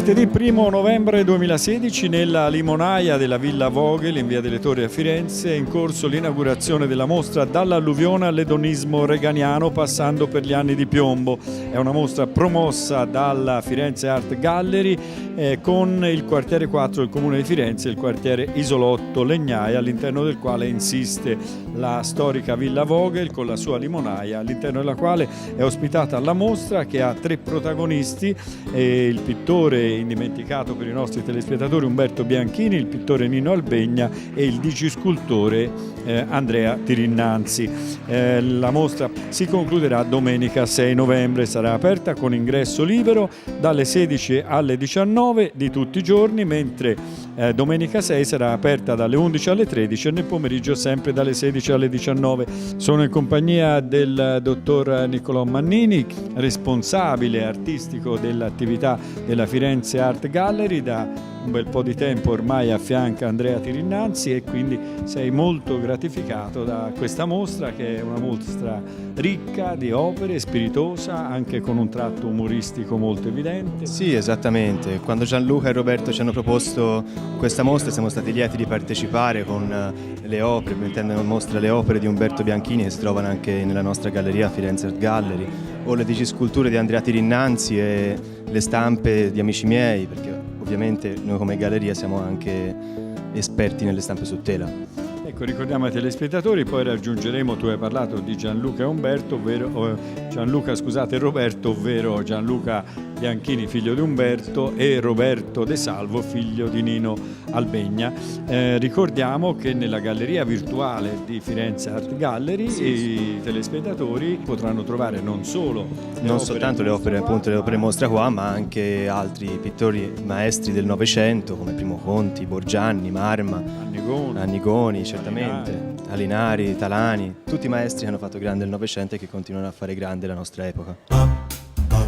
Martedì 1 novembre 2016 nella limonaia della Villa Vogel in via delle Torri a Firenze è in corso l'inaugurazione della mostra Dall'alluvione all'edonismo reganiano passando per gli anni di piombo. È una mostra promossa dalla Firenze Art Gallery con il quartiere 4 del Comune di Firenze e il quartiere Isolotto Legnaia, all'interno del quale insiste la storica Villa Vogel con la sua limonaia, all'interno della quale è ospitata la mostra che ha tre protagonisti, il pittore indimenticato per i nostri telespettatori Umberto Bianchini, il pittore Nino Albegna e il digiscultore Andrea Tirinnanzi. La mostra si concluderà domenica 6 novembre, sarà aperta con ingresso libero dalle 16 alle 19 di tutti i giorni, mentre domenica 6 sarà aperta dalle 11 alle 13 e nel pomeriggio sempre dalle 16 alle 19. Sono in compagnia del dottor Niccolò Mannini, responsabile artistico dell'attività della Firenze Art Gallery. Da un bel po' di tempo ormai affianca Andrea Tirinnanzi e quindi sei molto gratificato da questa mostra, che è una mostra ricca di opere, spiritosa, anche con un tratto umoristico molto evidente. Sì, esattamente. Quando Gianluca e Roberto ci hanno proposto questa mostra siamo stati lieti di partecipare con le opere, mettendo in mostra le opere di Umberto Bianchini che si trovano anche nella nostra galleria Firenze Art Gallery, o le digisculture di Andrea Tirinnanzi e le stampe di amici miei, perché ovviamente noi come galleria siamo anche esperti nelle stampe su tela. Ecco, ricordiamo ai telespettatori, poi raggiungeremo, tu hai parlato di Gianluca e Umberto, e Roberto, ovvero Gianluca Bianchini, figlio di Umberto, e Roberto De Salvo, figlio di Nino Albegna. Ricordiamo che nella galleria virtuale di Firenze Art Gallery i telespettatori potranno trovare non soltanto le opere mostra qua, ma anche altri pittori maestri del Novecento come Primo Conti, Borgianni, Marma, Annigoni, certamente, Alinari, Talani, tutti maestri che hanno fatto grande il Novecento e che continuano a fare grande la nostra epoca.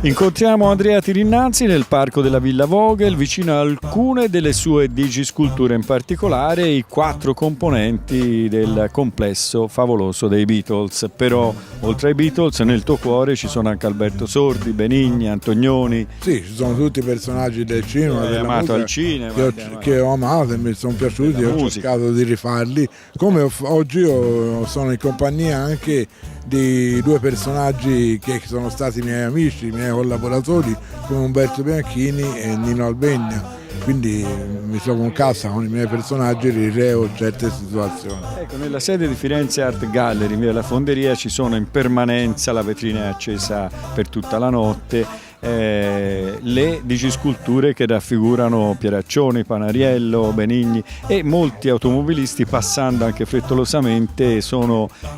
Incontriamo Andrea Tirinnanzi nel parco della Villa Vogel, vicino a alcune delle sue digisculture, in particolare i 4 componenti del complesso favoloso dei Beatles. Però oltre ai Beatles nel tuo cuore ci sono anche Alberto Sordi, Benigni, Antonioni. Sì, ci sono tutti i personaggi del cinema, della amato al cinema, che ho amato e mi sono piaciuti, ho cercato di rifarli. Come oggi io sono in compagnia anche di 2 personaggi che sono stati miei amici, miei collaboratori, come Umberto Bianchini e Nino Albegna, quindi mi trovo in casa con i miei personaggi, rireo certe situazioni. Ecco, nella sede di Firenze Art Gallery in via della Fonderia ci sono in permanenza, la vetrina è accesa per tutta la notte, le digisculture che raffigurano Pieraccioni, Panariello, Benigni e molti automobilisti, passando anche frettolosamente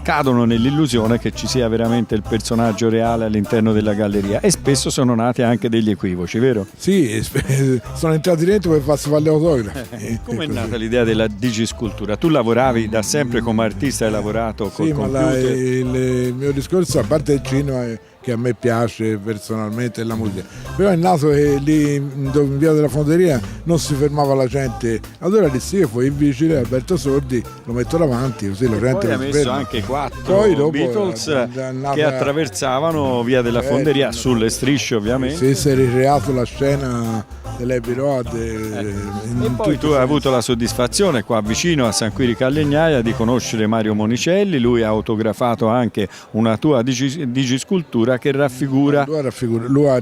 cadono nell'illusione che ci sia veramente il personaggio reale all'interno della galleria, e spesso sono nati anche degli equivoci, vero? Sì, sono entrati dentro per farsi fare le autografi. Come è nata l'idea della digiscultura? Tu lavoravi da sempre come artista, hai lavorato col computer? Sì, ma il mio discorso, a parte il cinema, che a me piace personalmente, la musica, però è nato che lì in via della Fonderia non si fermava la gente, allora dissi io fui vigile, Alberto Sordi, lo metto davanti così la gente poi ha messo anche 4 Beatles che attraversavano via della Fonderia sulle strisce, ovviamente. Sì, si è ricreato la scena dell'Abbey Road e poi tu hai avuto la soddisfazione qua vicino a San Quirico a Legnaia di conoscere Mario Monicelli. Lui ha autografato anche una tua digiscultura che raffigura. Lui ha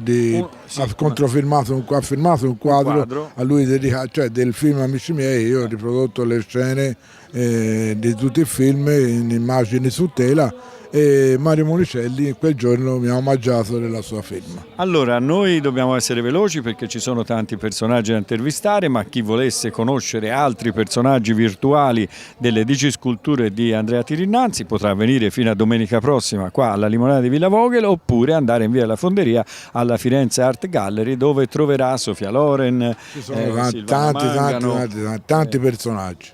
firmato un quadro a lui dedicato, cioè del film Amici miei. Io ho riprodotto le scene di tutti i film in immagini su tela, e Mario Monicelli quel giorno mi ha omaggiato della sua firma. Allora, noi dobbiamo essere veloci perché ci sono tanti personaggi da intervistare, ma chi volesse conoscere altri personaggi virtuali delle digisculture di Andrea Tirinnanzi potrà venire fino a domenica prossima qua alla Limonaia di Villa Vogel, oppure andare in via della Fonderia alla Firenze Art Gallery, dove troverà Sofia Loren, ci sono tanti personaggi.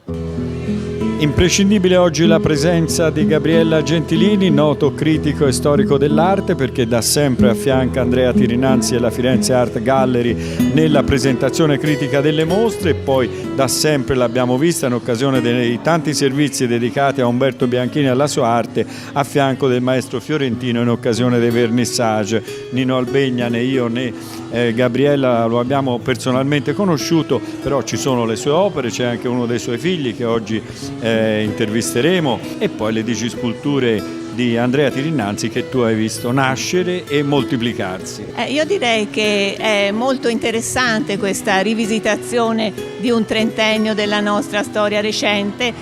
Imprescindibile oggi la presenza di Gabriella Gentilini, noto critico e storico dell'arte, perché da sempre affianca Andrea Tirinnanzi e la Firenze Art Gallery nella presentazione critica delle mostre, e poi da sempre l'abbiamo vista in occasione dei tanti servizi dedicati a Umberto Bianchini e alla sua arte, a fianco del maestro fiorentino in occasione dei vernissage. Nino Albegna, né io né Gabriella lo abbiamo personalmente conosciuto, però ci sono le sue opere, c'è anche uno dei suoi figli che oggi intervisteremo, e poi le digisculture di Andrea Tirinnanzi che tu hai visto nascere e moltiplicarsi. Io direi che è molto interessante questa rivisitazione di un trentennio della nostra storia recente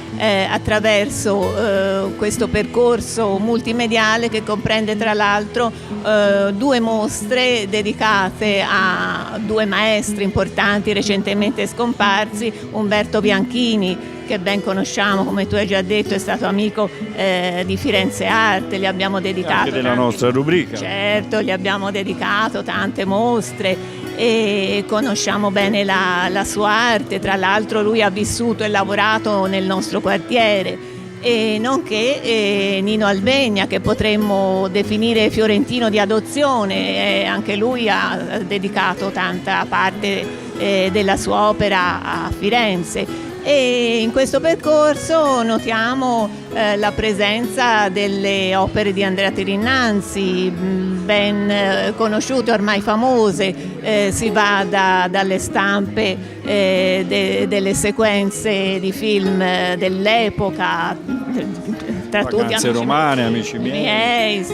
attraverso questo percorso multimediale che comprende tra l'altro 2 mostre dedicate a 2 maestri importanti recentemente scomparsi, Umberto Bianchini, che ben conosciamo, come tu hai già detto, è stato amico di Firenze Arte, gli abbiamo dedicato anche della nostra rubrica. Certo, gli abbiamo dedicato tante mostre e conosciamo bene la sua arte. Tra l'altro lui ha vissuto e lavorato nel nostro quartiere, e nonché Nino Albegna, che potremmo definire fiorentino di adozione, anche lui ha dedicato tanta parte della sua opera a Firenze. E in questo percorso notiamo la presenza delle opere di Andrea Tirinnanzi, ben conosciute, ormai famose. Si va dalle stampe delle sequenze di film dell'epoca, Vacanze romane, Amici miei,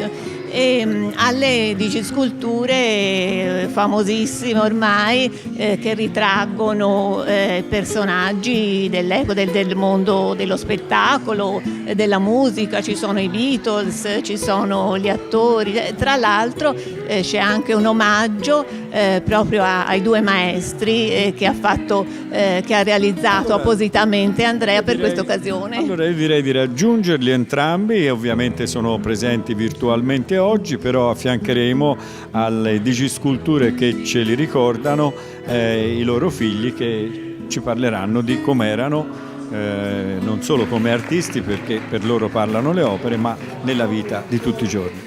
alle digisculture famosissime ormai che ritraggono personaggi dell'epoca, del mondo dello spettacolo, della musica. Ci sono i Beatles, ci sono gli attori. Tra l'altro c'è anche un omaggio proprio ai 2 maestri che ha realizzato appositamente Andrea per questa occasione. Allora io direi di raggiungerli entrambi, e ovviamente sono presenti virtualmente oggi, però affiancheremo alle digisculture che ce li ricordano i loro figli, che ci parleranno di com'erano, non solo come artisti, perché per loro parlano le opere, ma nella vita di tutti i giorni.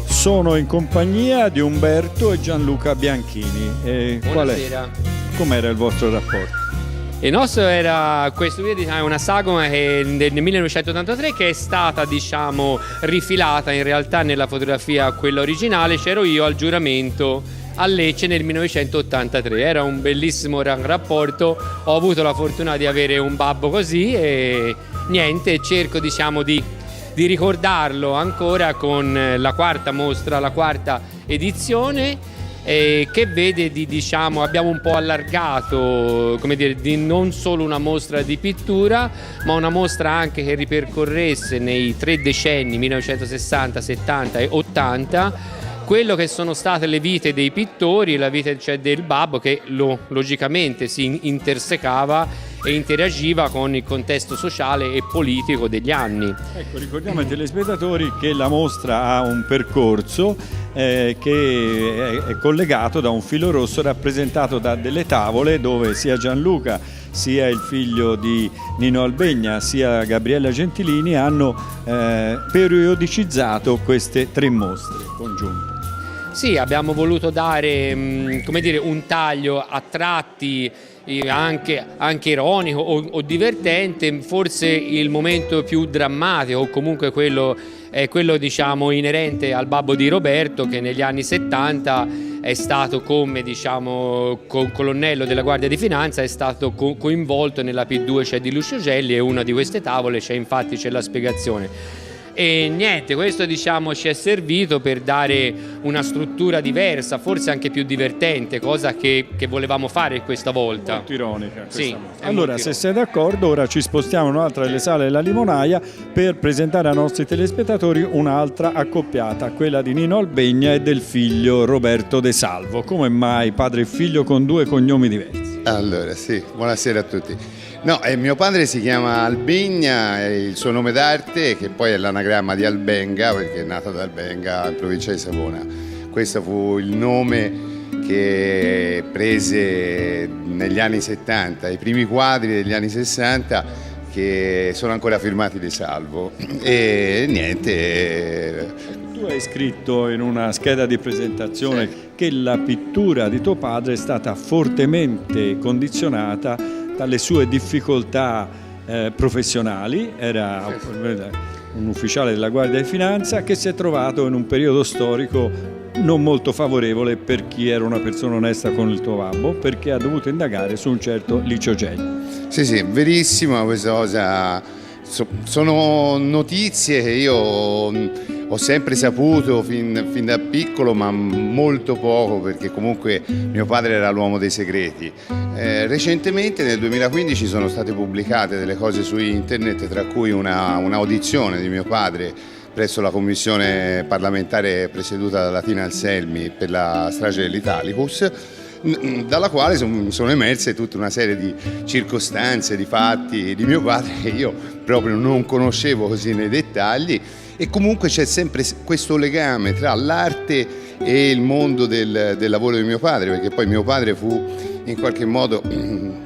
Sono in compagnia di Umberto e Gianluca Bianchini. Buonasera. Com'era il vostro rapporto? Il nostro era questo video, è una sagoma del 1983 che è stata, diciamo, rifilata in realtà nella fotografia quella originale. C'ero io al giuramento a Lecce nel 1983, era un bellissimo rapporto. Ho avuto la fortuna di avere un babbo così e niente, cerco, diciamo, di ricordarlo ancora con la 4ª mostra, la 4ª edizione, che vede diciamo, abbiamo un po' allargato, come dire, di non solo una mostra di pittura, ma una mostra anche che ripercorresse nei 3 decenni 1960, 70 e 80 quello che sono state le vite dei pittori, la vita, cioè, del babbo, che logicamente si intersecava e interagiva con il contesto sociale e politico degli anni. Ecco, ricordiamo ai telespettatori che la mostra ha un percorso che è collegato da un filo rosso rappresentato da delle tavole dove sia Gianluca, sia il figlio di Nino Albegna, sia Gabriella Gentilini hanno periodicizzato queste 3 mostre congiunte. Sì, abbiamo voluto dare, come dire, un taglio a tratti anche ironico o divertente. Forse il momento più drammatico, o comunque quello diciamo inerente al babbo di Roberto, che negli anni 70 è stato, come diciamo colonnello della Guardia di Finanza, è stato coinvolto nella P2, cioè di Lucio Gelli, e una di queste tavole c'è la spiegazione. E niente, questo diciamo ci è servito per dare una struttura diversa, forse anche più divertente, cosa che volevamo fare questa volta. Molto ironica questa sì, mostra. Allora, se sei d'accordo, ora ci spostiamo in un'altra delle sale della Limonaia per presentare ai nostri telespettatori un'altra accoppiata, quella di Nino Albegna e del figlio Roberto De Salvo. Come mai padre e figlio con 2 cognomi diversi? Allora, sì, buonasera a tutti. No, mio padre si chiama Albegna, è il suo nome d'arte, che poi è l'anagramma di Albenga, perché è nato ad Albenga, in provincia di Savona. Questo fu il nome che prese negli anni 70, i primi quadri degli anni 60 che sono ancora firmati De Salvo. E niente. Tu hai scritto in una scheda di presentazione che la pittura di tuo padre è stata fortemente condizionata dalle sue difficoltà professionali. un ufficiale della Guardia di Finanza che si è trovato in un periodo storico non molto favorevole per chi era una persona onesta con il tuo babbo, perché ha dovuto indagare su un certo Licio Gelli. Sì, verissima questa cosa. Sono notizie che io ho sempre saputo fin da piccolo, ma molto poco, perché comunque mio padre era l'uomo dei segreti. Recentemente nel 2015 sono state pubblicate delle cose su internet, tra cui un'audizione di mio padre presso la commissione parlamentare presieduta da Tina Anselmi per la strage dell'Italicus, dalla quale sono emerse tutta una serie di circostanze, di fatti di mio padre che io proprio non conoscevo così nei dettagli, e comunque c'è sempre questo legame tra l'arte e il mondo del lavoro di mio padre, perché poi mio padre fu in qualche modo,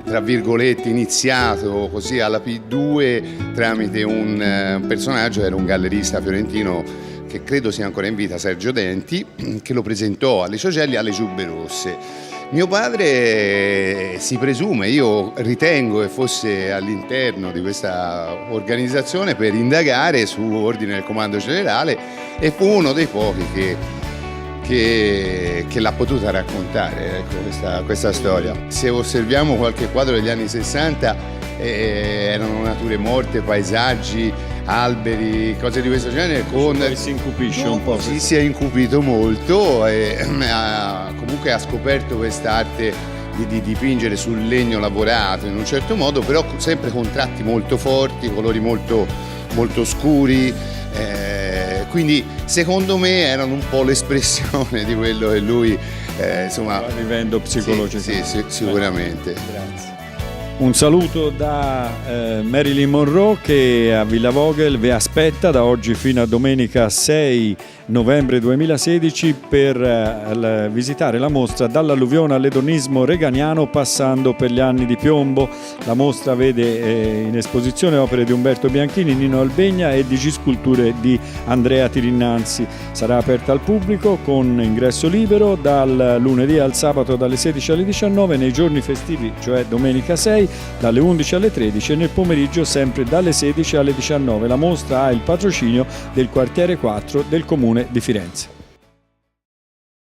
tra virgolette, iniziato così alla P2 tramite un personaggio, era un gallerista fiorentino che credo sia ancora in vita, Sergio Denti, che lo presentò a Licio Gelli alle Giubbe Rosse. Mio padre, si presume, io ritengo che fosse all'interno di questa organizzazione per indagare su ordine del comando generale, e fu uno dei pochi che l'ha potuta raccontare, ecco, questa storia. Se osserviamo qualche quadro degli anni 60, erano nature morte, paesaggi, alberi, cose di questo genere. Si incupisce un po'. Si è incupito molto e comunque ha scoperto quest'arte di dipingere sul legno lavorato in un certo modo, però sempre con tratti molto forti, colori molto, molto scuri. Quindi secondo me erano un po' l'espressione di quello che lui insomma sta vivendo psicologicamente. Sì, sicuramente. Grazie. Un saluto da Marilyn Monroe, che a Villa Vogel vi aspetta da oggi fino a domenica 6 novembre 2016 per visitare la mostra Dall'alluvione all'edonismo reganiano passando per gli anni di piombo. La mostra vede in esposizione opere di Umberto Bianchini, Nino Albegna e digisculture di Andrea Tirinnanzi. Sarà aperta al pubblico con ingresso libero dal lunedì al sabato dalle 16 alle 19, nei giorni festivi, cioè domenica 6, dalle 11 alle 13 e nel pomeriggio sempre dalle 16 alle 19. La mostra ha il patrocinio del quartiere 4 del Comune di Firenze.